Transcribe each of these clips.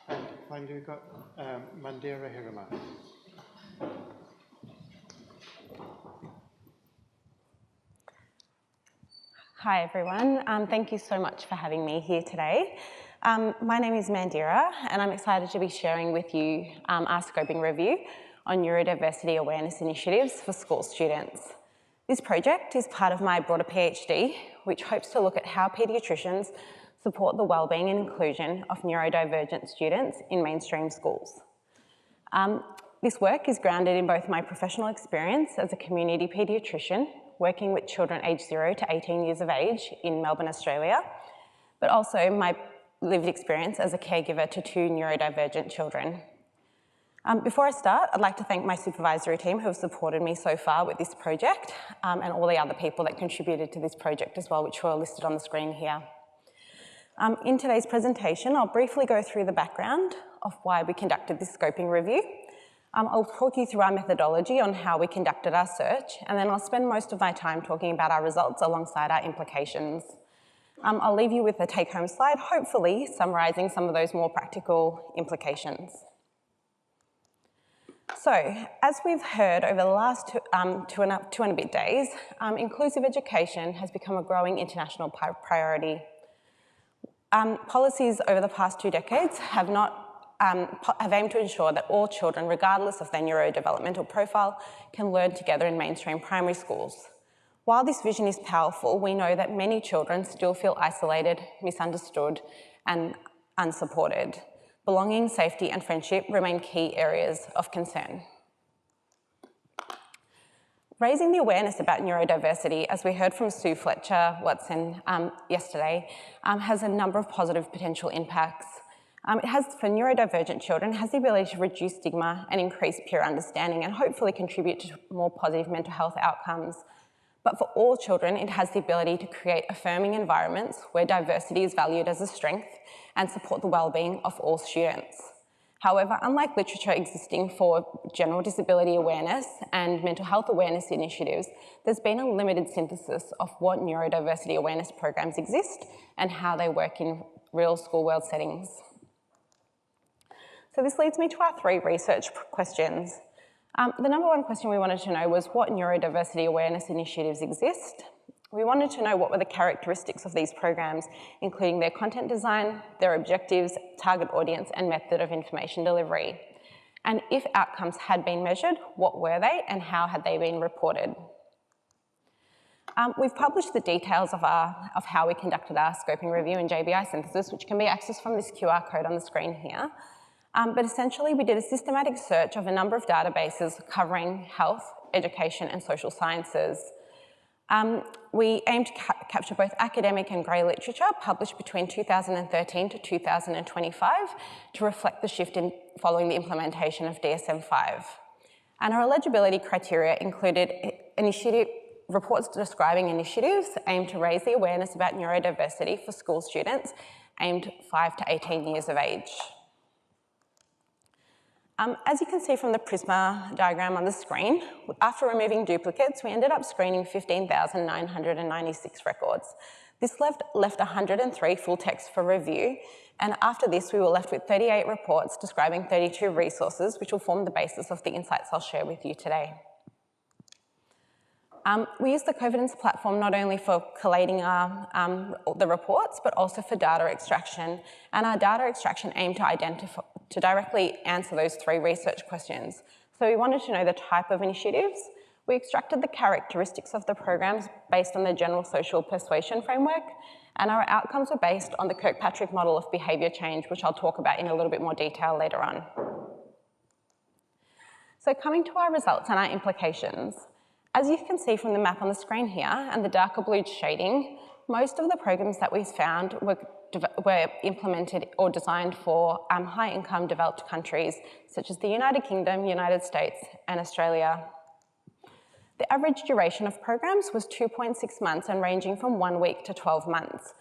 And finally, we've got Mandira Hiremath. Hi everyone, thank you so much for having me here today. My name is Mandira and I'm excited to be sharing with you our scoping review on neurodiversity awareness initiatives for school students. This project is part of my broader PhD, which hopes to look at how paediatricians support the wellbeing and inclusion of neurodivergent students in mainstream schools. This work is grounded in both my professional experience as a community paediatrician working with children aged 0 to 18 years of age in Melbourne, Australia, but also my lived experience as a caregiver to 2 neurodivergent children. Before I start, I'd like to thank my supervisory team who have supported me so far with this project and all the other people that contributed to this project as well, which were listed on the screen here. In today's presentation, I'll briefly go through the background of why we conducted this scoping review. I'll talk you through our methodology on how we conducted our search, and then I'll spend most of my time talking about our results alongside our implications. I'll leave you with a take-home slide, hopefully summarising some of those more practical implications. So, as we've heard over the last two and a bit days, inclusive education has become a growing international priority. Policies over the past 2 decades have aimed to ensure that all children, regardless of their neurodevelopmental profile, can learn together in mainstream primary schools. While this vision is powerful, we know that many children still feel isolated, misunderstood, and unsupported. Belonging, safety, and friendship remain key areas of concern. Raising the awareness about neurodiversity, as we heard from Sue Fletcher-Watson yesterday, has a number of positive potential impacts. It has, for neurodivergent children, has the ability to reduce stigma and increase peer understanding and hopefully contribute to more positive mental health outcomes. But for all children, it has the ability to create affirming environments where diversity is valued as a strength and support the wellbeing of all students. However, unlike literature existing for general disability awareness and mental health awareness initiatives, there's been a limited synthesis of what neurodiversity awareness programs exist and how they work in real school world settings. So this leads me to our 3 research questions. The number 1 question we wanted to know was what neurodiversity awareness initiatives exist. We wanted to know what were the characteristics of these programs, including their content design, their objectives, target audience, and method of information delivery. And if outcomes had been measured, what were they and how had they been reported? We've published the details of how we conducted our scoping review in JBI synthesis, which can be accessed from this QR code on the screen here. But essentially, we did a systematic search of a number of databases covering health, education, and social sciences. We aimed to capture both academic and grey literature published between 2013 to 2025 to reflect the shift in following the implementation of DSM-5. And our eligibility criteria included reports describing initiatives aimed to raise the awareness about neurodiversity for school students aimed 5 to 18 years of age. As you can see from the Prisma diagram on the screen, after removing duplicates, we ended up screening 15,996 records. This left 103 full text for review, and after this we were left with 38 reports describing 32 resources, which will form the basis of the insights I'll share with you today. We use the Covidence platform not only for collating the reports, but also for data extraction. And our data extraction aimed to directly answer those 3 research questions. So we wanted to know the type of initiatives. We extracted the characteristics of the programs based on the general social persuasion framework, and our outcomes were based on the Kirkpatrick model of behaviour change, which I'll talk about in a little bit more detail later on. So coming to our results and our implications. As you can see from the map on the screen here and the darker blue shading, most of the programs that we found were implemented or designed for high-income developed countries such as the United Kingdom, United States, and Australia. The average duration of programs was 2.6 months and ranging from 1 week to 12 months.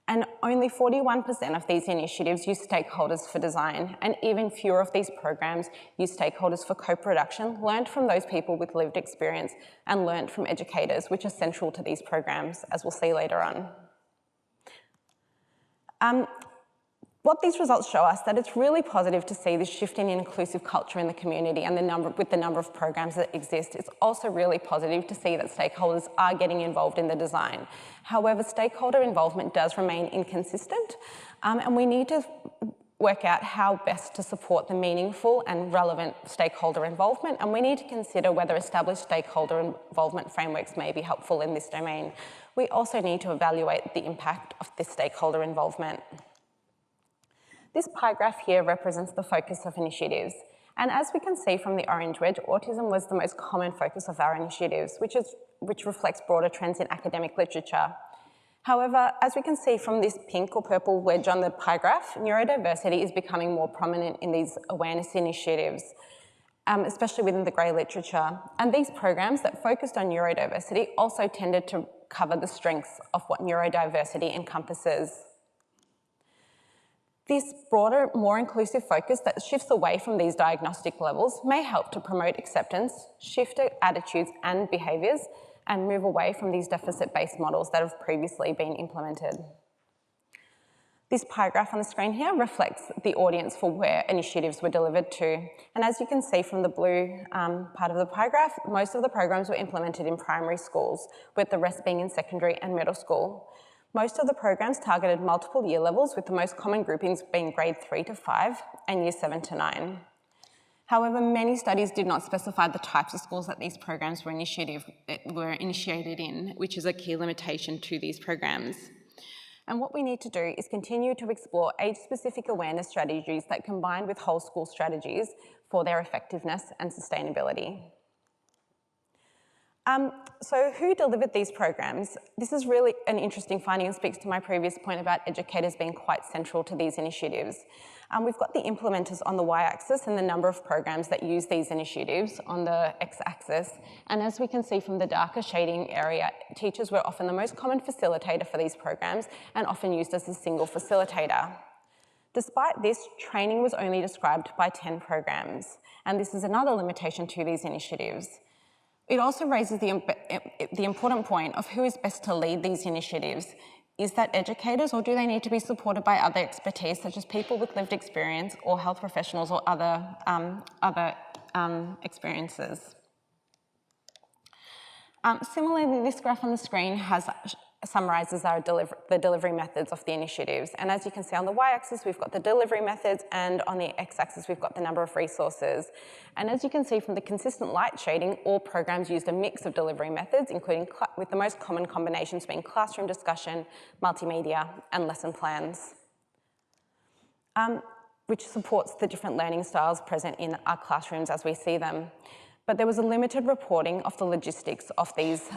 And only 41% of these initiatives use stakeholders for design, and even fewer of these programs use stakeholders for co-production, learned from those people with lived experience and learned from educators, which are central to these programs, as we'll see later on. What these results show us that it's really positive to see this shift in inclusive culture in the community and with the number of programs that exist. It's also really positive to see that stakeholders are getting involved in the design. However, stakeholder involvement does remain inconsistent, and we need to work out how best to support the meaningful and relevant stakeholder involvement, and we need to consider whether established stakeholder involvement frameworks may be helpful in this domain. We also need to evaluate the impact of this stakeholder involvement. This pie graph here represents the focus of initiatives. And as we can see from the orange wedge, autism was the most common focus of our initiatives, which reflects broader trends in academic literature. However, as we can see from this pink or purple wedge on the pie graph, neurodiversity is becoming more prominent in these awareness initiatives, especially within the grey literature. And these programs that focused on neurodiversity also tended to cover the strengths of what neurodiversity encompasses. This broader, more inclusive focus that shifts away from these diagnostic levels may help to promote acceptance, shift attitudes and behaviours, and move away from these deficit-based models that have previously been implemented. This pie graph on the screen here reflects the audience for where initiatives were delivered to. And as you can see from the blue part of the pie graph, most of the programs were implemented in primary schools, with the rest being in secondary and middle school. Most of the programs targeted multiple year levels, with the most common groupings being grade 3 to 5 and year 7 to 9. However, many studies did not specify the types of schools that these programs were initiated in, which is a key limitation to these programs. And what we need to do is continue to explore age-specific awareness strategies that combine with whole school strategies for their effectiveness and sustainability. So who delivered these programs? This is really an interesting finding and speaks to my previous point about educators being quite central to these initiatives. We've got the implementers on the y-axis and the number of programs that use these initiatives on the x-axis. And as we can see from the darker shading area, teachers were often the most common facilitator for these programs and often used as a single facilitator. Despite this, training was only described by 10 programs, and this is another limitation to these initiatives. It also raises the important point of who is best to lead these initiatives. Is that educators, or do they need to be supported by other expertise, such as people with lived experience or health professionals or other experiences? Similarly, this graph on the screen summarises the delivery methods of the initiatives. And as you can see on the y-axis, we've got the delivery methods, and on the x-axis, we've got the number of resources. And as you can see from the consistent light shading, all programs used a mix of delivery methods, including with the most common combinations being classroom discussion, multimedia, and lesson plans, which supports the different learning styles present in our classrooms as we see them. But there was a limited reporting of the logistics of these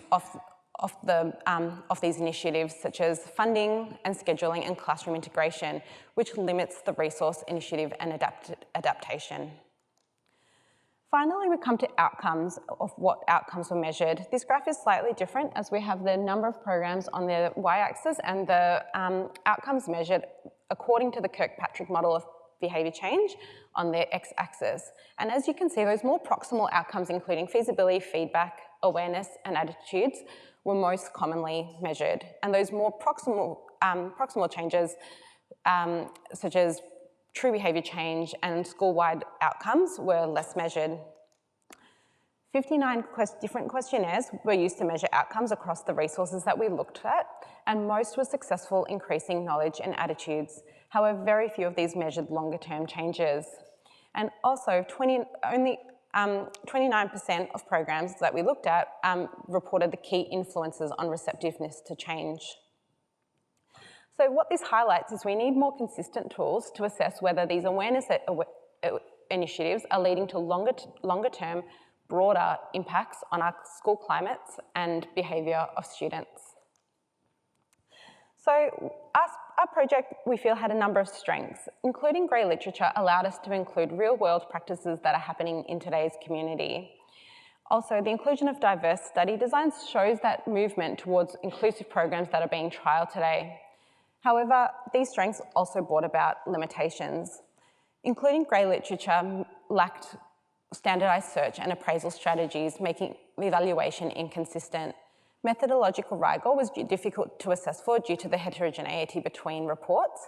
initiatives, such as funding and scheduling and classroom integration, which limits the resource initiative and adaptation. Finally, we come to outcomes, of what outcomes were measured. This graph is slightly different, as we have the number of programs on the y-axis and the outcomes measured according to the Kirkpatrick model of behaviour change on the x-axis. And as you can see, those more proximal outcomes, including feasibility, feedback, awareness, and attitudes, were most commonly measured. And those more proximal changes, such as true behaviour change and school-wide outcomes, were less measured. 59 different questionnaires were used to measure outcomes across the resources that we looked at, and most were successful increasing knowledge and attitudes. However, very few of these measured longer-term changes. And also, only 29% of programs that we looked at reported the key influences on receptiveness to change. So what this highlights is we need more consistent tools to assess whether these awareness initiatives are leading to longer-term, broader impacts on our school climates and behaviour of students. So our project, we feel, had a number of strengths, including grey literature allowed us to include real-world practices that are happening in today's community. Also, the inclusion of diverse study designs shows that movement towards inclusive programs that are being trialled today. However, these strengths also brought about limitations, including grey literature lacked standardised search and appraisal strategies, making the evaluation inconsistent. Methodological rigor was difficult to assess for due to the heterogeneity between reports,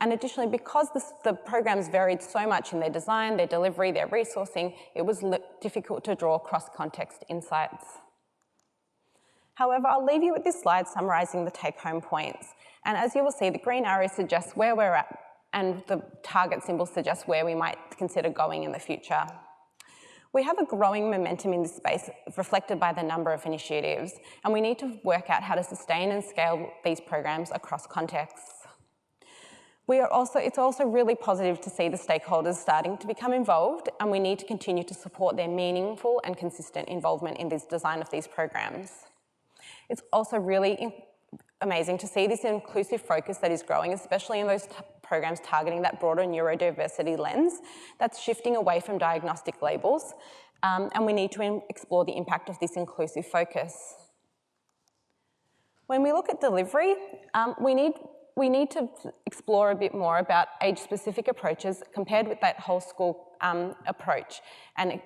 And additionally, because the programs varied so much in their design, their delivery, their resourcing, it was difficult to draw cross-context insights. However, I'll leave you with this slide summarising the take-home points. And as you will see, the green arrow suggests where we're at, and the target symbol suggests where we might consider going in the future. We have a growing momentum in this space reflected by the number of initiatives, and we need to work out how to sustain and scale these programs across contexts. It's also really positive to see the stakeholders starting to become involved, and we need to continue to support their meaningful and consistent involvement in the design of these programs. It's also really amazing to see this inclusive focus that is growing, especially in those programs targeting that broader neurodiversity lens that's shifting away from diagnostic labels, and we need to explore the impact of this inclusive focus. When we look at delivery, we need to explore a bit more about age-specific approaches compared with that whole school approach, and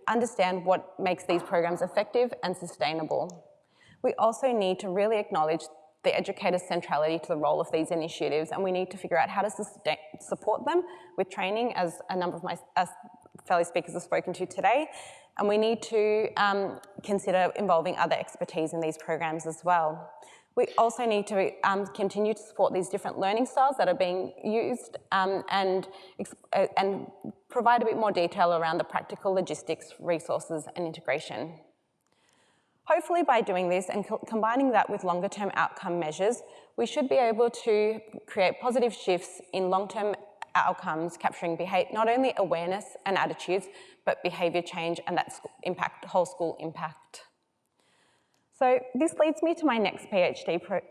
understand what makes these programs effective and sustainable. We also need to really acknowledge the educator's centrality to the role of these initiatives, and we need to figure out how to support them with training, as a number of my fellow speakers have spoken to today, and we need to consider involving other expertise in these programs as well. We also need to continue to support these different learning styles that are being used, and provide a bit more detail around the practical logistics, resources and integration. Hopefully by doing this and combining that with longer term outcome measures, we should be able to create positive shifts in long-term outcomes, capturing not only awareness and attitudes, but behaviour change and that whole school impact. So this leads me to my next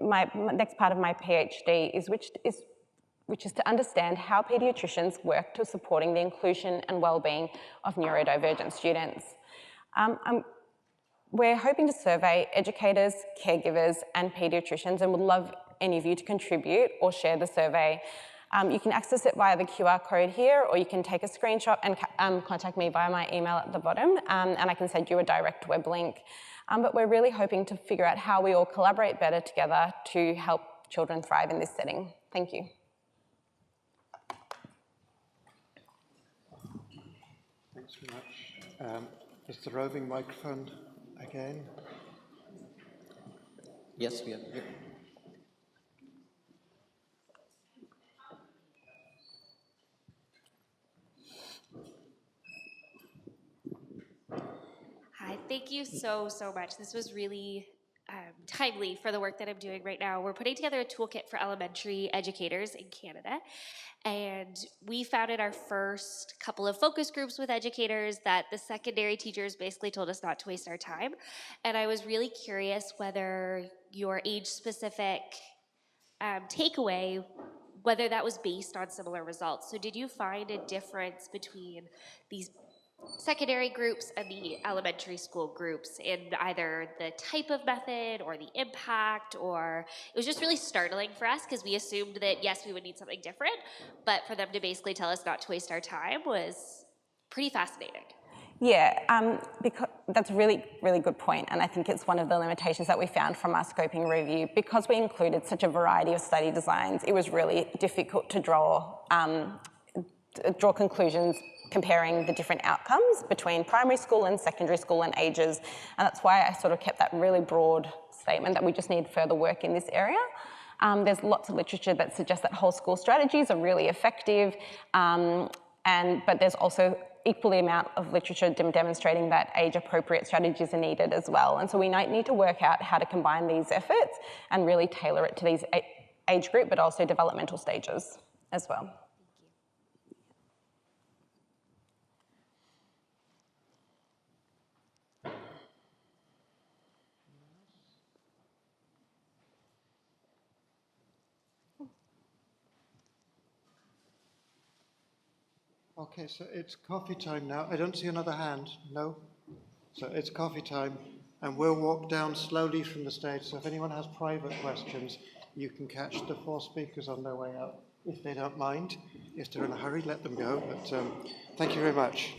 my next part of my PhD, which is to understand how paediatricians work to supporting the inclusion and wellbeing of neurodivergent students. We're hoping to survey educators, caregivers and paediatricians, and would love any of you to contribute or share the survey. You can access it via the QR code here, or you can take a screenshot and contact me via my email at the bottom, and I can send you a direct web link. But we're really hoping to figure out how we all collaborate better together to help children thrive in this setting. Thank you. Thanks very much. Is the roving microphone again? Yes, we are. Yep. Hi, thank you so much. This was really timely for the work that I'm doing right now. We're putting together a toolkit for elementary educators in Canada, and we found in our first couple of focus groups with educators that the secondary teachers basically told us not to waste our time. And I was really curious whether your age-specific takeaway, whether that was based on similar results. So did you find a difference between these secondary groups and the elementary school groups in either the type of method or the impact? Or it was just really startling for us because we assumed that yes, we would need something different, but for them to basically tell us not to waste our time was pretty fascinating. Yeah, because that's a really, really good point, and I think it's one of the limitations that we found from our scoping review. Because we included such a variety of study designs, it was really difficult to draw conclusions comparing the different outcomes between primary school and secondary school and ages, and that's why I sort of kept that really broad statement that we just need further work in this area. There's lots of literature that suggests that whole school strategies are really effective, but there's also equally amount of literature demonstrating that age-appropriate strategies are needed as well. And so we need to work out how to combine these efforts and really tailor it to these age group, but also developmental stages as well. Okay, so it's coffee time now. I don't see another hand. No? So it's coffee time, and we'll walk down slowly from the stage. So if anyone has private questions, you can catch the four speakers on their way out, if they don't mind. If they're in a hurry, let them go. But thank you very much.